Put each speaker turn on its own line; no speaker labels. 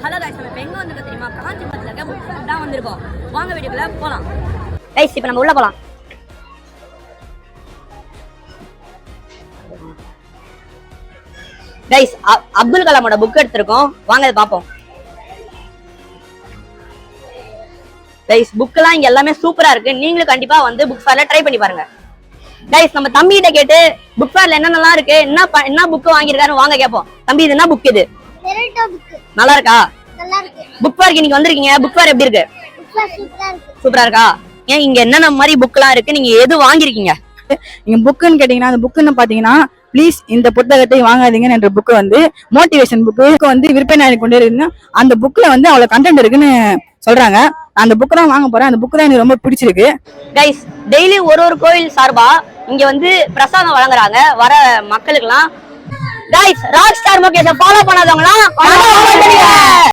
Hello guys நம்ம எங்க வந்திருக்கோம் தெரியுமா? காஞ்சிபுரத்துல இருக்க புக் ஃபேர் தான் வந்திருக்கோம். வாங்க வீடியோக்குள்ள போலாம். गाइस இப்போ நம்ம உள்ள போலாம். गाइस அப்துல் கலாமோட புக் எடுத்துறோம். வாங்க இத பாப்போம். गाइस புக்லாம் இங்க எல்லாமே சூப்பரா இருக்கு. நீங்களும் கண்டிப்பா வந்து புக் ஃபேர்ல ட்ரை பண்ணி பாருங்க. गाइस நம்ம தம்பி கிட்ட கேட்டு புக் ஃபேர்ல என்னென்னலாம் இருக்கு, என்ன புக் வாங்கிருக்காரு வாங்க கேப்போம். தம்பி இது என்ன புக் இது?
நெருட்டோ புக்.
நல்லா இருக்கா?
நல்லா இருக்கு.
புக் ஃபேருக்கு இன்னைக்கு வந்திருக்கீங்க. புக் ஃபேர் எப்படி இருக்கு?
புக் ஃபேர் சூப்பரா இருக்கு.
சூப்பரா இருக்கா? ஏன் இங்க என்னென்ன மாதிரி புக்லாம் இருக்கு, நீங்க எது வாங்கிருக்கீங்க?
நீங்க புக்குன்னு கேட்டீங்கன்னா அந்த புக்குன்னு பாத்தீங்கன்னா ப்ளீஸ் இந்த புத்தகத்தை வாங்காதீங்கன்னு என்ற புக்கு வந்து மோட்டிவேஷன் புக்கு வந்து விற்பனை கொண்டே இருக்குன்னா அந்த புக்ல வந்து அவ்வளவு கண்டென்ட் இருக்குன்னு சொல்றாங்க. அந்த புக் தான் வாங்க போறேன். அந்த புக்கு தான் எனக்கு ரொம்ப பிடிச்சிருக்கு.
गाइस டெய்லி ஒரு கோயில் சார்பா இங்க வந்து பிரசாதம் வழங்குறாங்க வர மக்களுக்குலாம். गाइस ராக் ஸ்டார் முகேஷை ஃபாலோ பண்ணாதவங்கலாம்